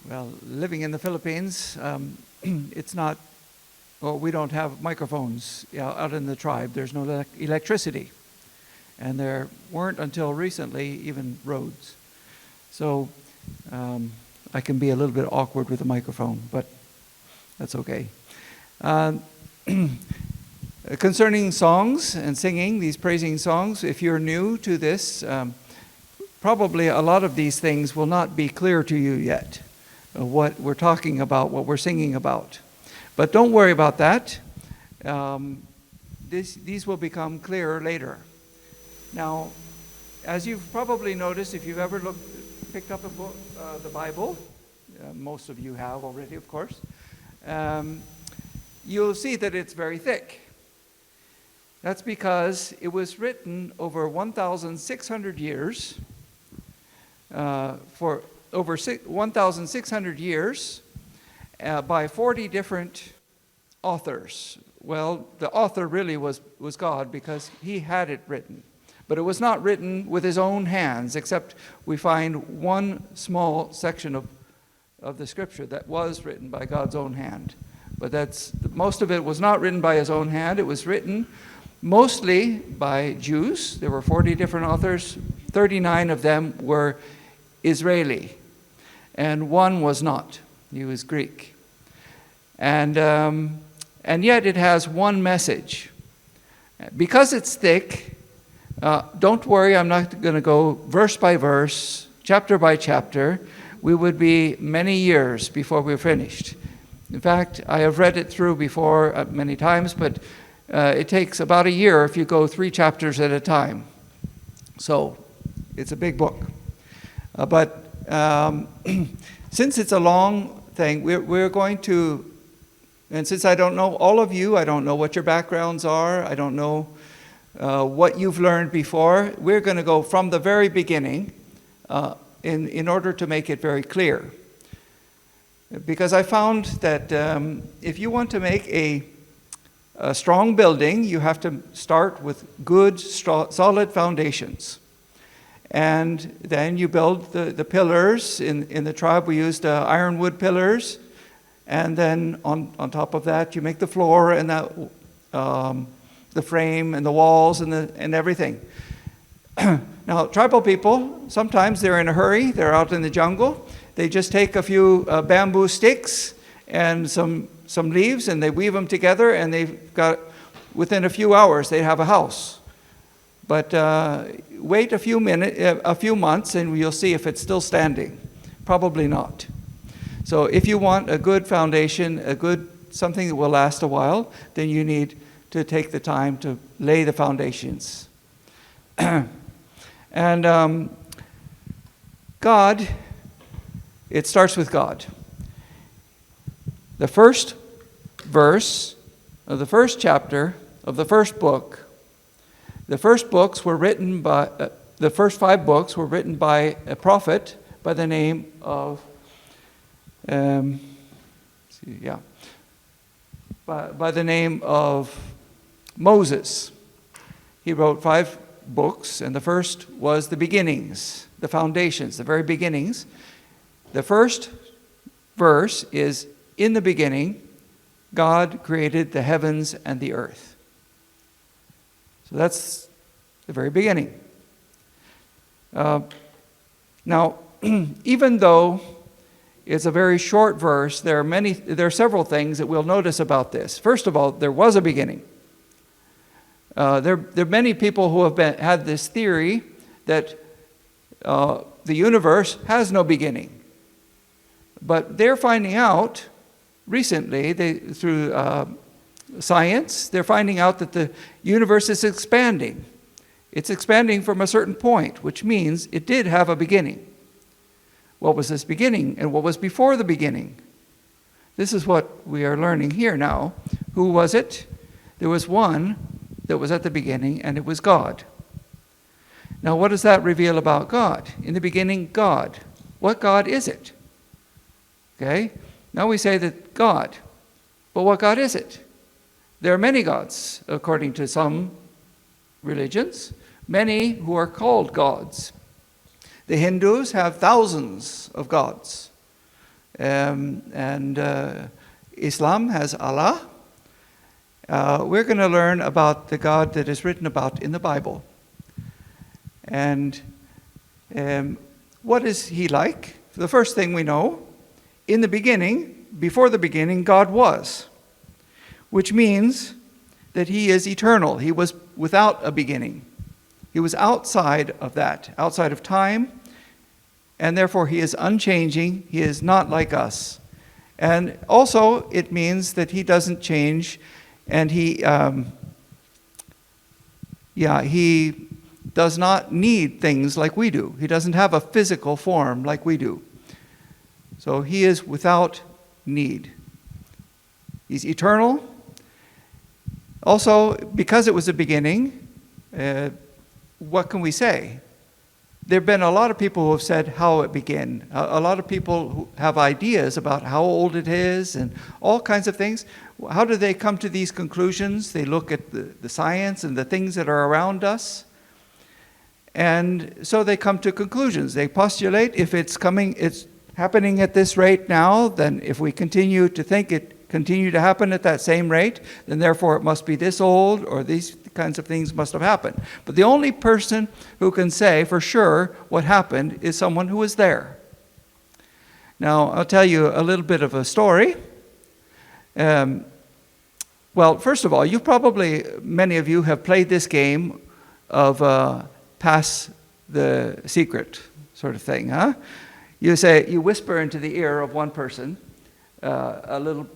Well, living in the Philippines, it's not, well, we don't have microphones out in the tribe. There's no electricity. And there weren't until recently even roads. So I can be a little bit awkward with a microphone, but that's okay. Concerning songs and singing, these praising songs, if you're new to this, probably a lot of these things will not be clear to you yet. What we're talking about, what we're singing about. But don't worry about that. These will become clearer later. Now, as you've probably noticed, if you've ever picked up a book, the Bible, most of you have already, of course, you'll see that it's very thick. That's because it was written over 1,600 years, for over 1,600 years by 40 different authors. Well, the author really was God because he had it written. But it was not written with his own hands, except we find one small section of the scripture that was written by God's own hand. But most of it was not written by his own hand. It was written mostly by Jews. There were 40 different authors. 39 of them were Israeli, and one was not. He was Greek. And yet it has one message. Because it's thick, don't worry, I'm not going to go verse by verse, chapter by chapter. We would be many years before we're finished. In fact, I have read it through before many times, but it takes about a year if you go 3 chapters at a time. So it's a big book. But since it's a long thing, we're going to, and since I don't know all of you, I don't know what your backgrounds are, I don't know what you've learned before, we're going to go from the very beginning in order to make it very clear. Because I found that if you want to make a strong building, you have to start with good, solid foundations. And then you build the pillars. In the tribe, we used ironwood pillars. And then on top of that, you make the floor and the frame and the walls and everything. Now, tribal people, sometimes they're in a hurry. They're out in the jungle. They just take a few bamboo sticks and some leaves, and they weave them together, and they've got, within a few hours, they have a house. But wait a few months, and you'll see if it's still standing. Probably not. So if you want a good foundation, something that will last a while, then you need to take the time to lay the foundations. And God, it starts with God. The first verse of the first chapter of the first book, the first 5 books were written by a prophet by the name of, by the name of Moses. He wrote 5 books, and the first was the beginnings, the foundations, the very beginnings. The first verse is, in the beginning, God created the heavens and the earth. So that's the very beginning. Now, even though it's a very short verse, there are several things that we'll notice about this. First of all, there was a beginning. There are many people who have had this theory that the universe has no beginning. But they're finding out recently, through science, they're finding out that the universe is expanding. It's expanding from a certain point, which means it did have a beginning. What was this beginning, and what was before the beginning? This is what we are learning here now. Who was it? There was one that was at the beginning, and it was God. Now, what does that reveal about God? In the beginning, God. What God is it? Okay? Now we say that God. But what God is it? There are many gods, according to some religions, many who are called gods. The Hindus have thousands of gods. and Islam has Allah. We're going to learn about the God that is written about in the Bible. And what is he like? The first thing we know, in the beginning, before the beginning, God was, which means that he is eternal. He was without a beginning. He was outside of that, outside of time, and therefore he is unchanging. He is not like us. And also it means that he doesn't change, and he does not need things like we do. He doesn't have a physical form like we do. So he is without need. He's eternal. Also, because it was a beginning, what can we say? There have been a lot of people who have said how it began. A lot of people who have ideas about how old it is and all kinds of things. How do they come to these conclusions? They look at the science and the things that are around us. And so they come to conclusions. They postulate if it's happening at this rate now, then if we continue to think it continue to happen at that same rate, then therefore it must be this old, or these kinds of things must have happened. But the only person who can say for sure what happened is someone who was there. Now, I'll tell you a little bit of a story. Well, first of all, many of you have played this game of pass the secret sort of thing, huh? You whisper into the ear of one person a little,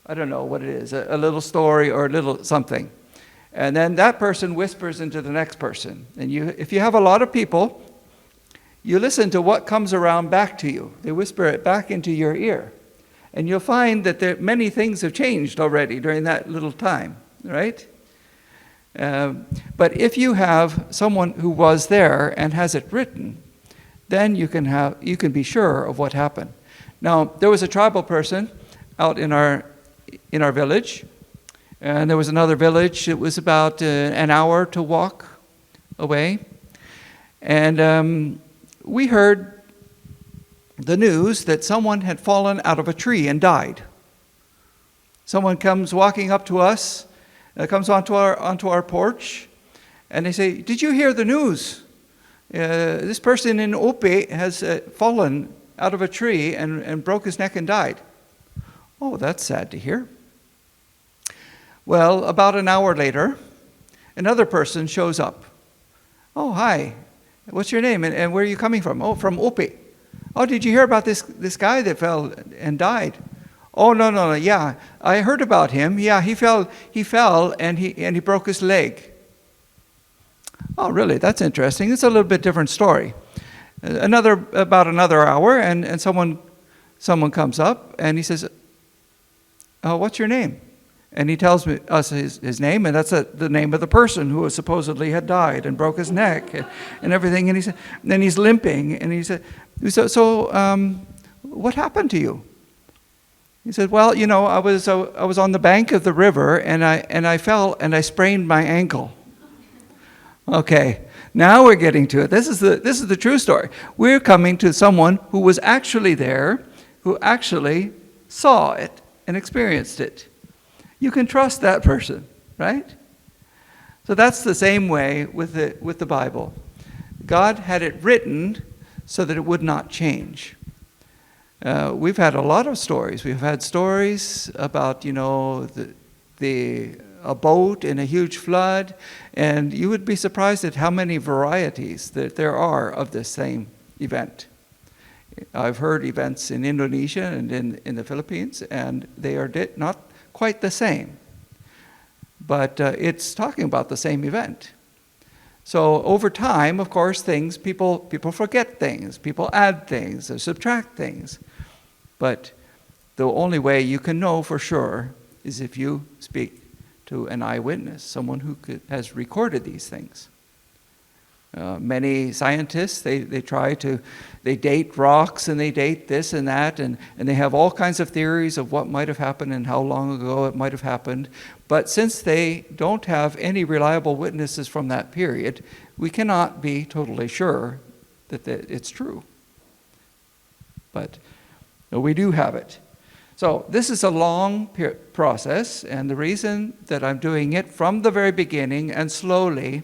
I don't know what it is, a little story or a little something. And then that person whispers into the next person. And if you have a lot of people, you listen to what comes around back to you. They whisper it back into your ear. And you'll find that many things have changed already during that little time, right? But if you have someone who was there and has it written, then you can be sure of what happened. Now, there was a tribal person out in our village, and there was another village. It was about an hour to walk away, and we heard the news that someone had fallen out of a tree and died. Someone comes walking up to us, comes onto our porch, and they say, "Did you hear the news? This person in Ope has fallen out of a tree and broke his neck and died." "Oh, that's sad to hear." Well, about an hour later, another person shows up. "Oh, hi. What's your name and where are you coming from?" "Oh, from Ope." "Oh, did you hear about this guy that fell and died?" "Oh, no. Yeah, I heard about him. Yeah, he fell and he broke his leg." "Oh, really? That's interesting. It's a little bit different story." About another hour, and someone comes up and he says, "Oh, what's your name?" And he tells us his name, and that's the name of the person who supposedly had died and broke his neck and everything. And he said, then he's limping, and he said, "So, what happened to you?" He said, "Well, I was on the bank of the river, and I fell and I sprained my ankle." Okay, now we're getting to it. This is the true story. We're coming to someone who was actually there, who actually saw it and experienced it. You can trust that person, right? So that's the same way with the Bible. God had it written so that it would not change. We've had a lot of stories. We've had stories about, a boat in a huge flood, and you would be surprised at how many varieties that there are of this same event. I've heard events in Indonesia and in the Philippines, and they are not quite the same. But it's talking about the same event. So over time, of course, people forget things, people add things, or subtract things. But the only way you can know for sure is if you speak to an eyewitness, someone who has recorded these things. Many scientists, they date rocks and they date this and that, and they have all kinds of theories of what might have happened and how long ago it might have happened. But since they don't have any reliable witnesses from that period, we cannot be totally sure that it's true. But No, we do have it. So this is a long process, and the reason that I'm doing it from the very beginning and slowly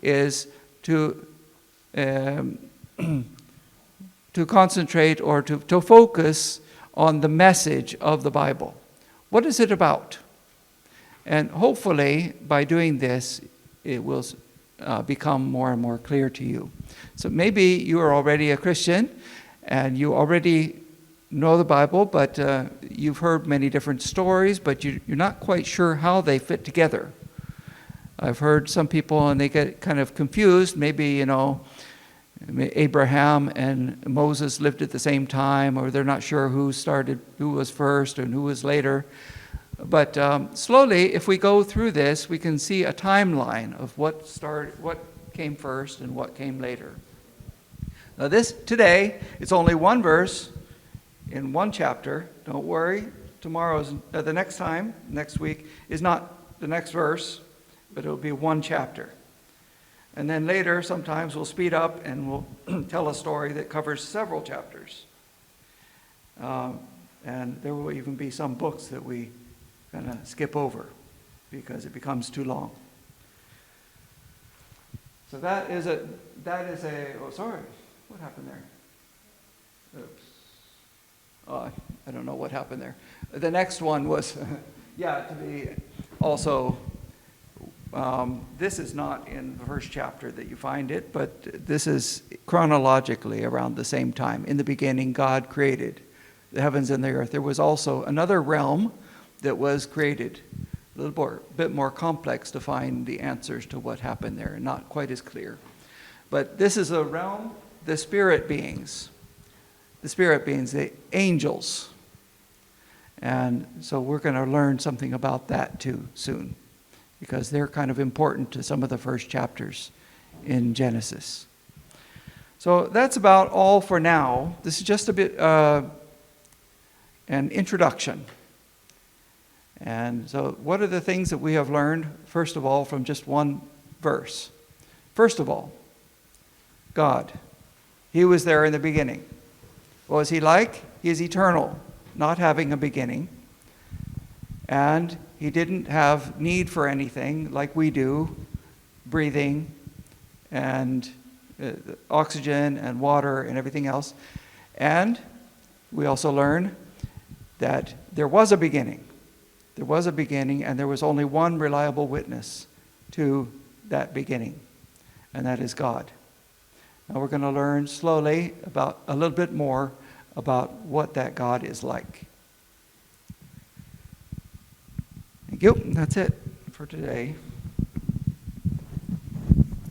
is to to concentrate or to focus on the message of the Bible. What is it about? And hopefully, by doing this, it will become more and more clear to you. So maybe you are already a Christian, and you already know the Bible, but you've heard many different stories, but you're not quite sure how they fit together. I've heard some people, and they get kind of confused. Maybe, Abraham and Moses lived at the same time, or they're not sure who was first and who was later. But slowly, if we go through this, we can see a timeline of what came first and what came later. Now today, it's only one verse in one chapter. Don't worry, next week is not the next verse, but it'll be one chapter. And then later, sometimes we'll speed up and we'll tell a story that covers several chapters. And there will even be some books that we kind of skip over because it becomes too long. So that is a, oh, sorry, what happened there? Oops. I don't know what happened there. The next one was, to be also, this is not in the first chapter that you find it, but this is chronologically around the same time. In the beginning, God created the heavens and the earth. There was also another realm that was created, a little bit more complex to find the answers to what happened there, not quite as clear. But this is a realm, the spirit beings, the angels. And so we're going to learn something about that too soon, because they're kind of important to some of the first chapters in Genesis. So that's about all for now. This is just a bit an introduction. And so what are the things that we have learned, first of all, from just one verse? First of all, God. He was there in the beginning. What was he like? He is eternal, not having a beginning. And he didn't have need for anything like we do, breathing and oxygen and water and everything else. And we also learn that there was a beginning. There was a beginning, and there was only one reliable witness to that beginning, and that is God. Now we're going to learn slowly about a little bit more about what that God is like. Thank you. That's it for today.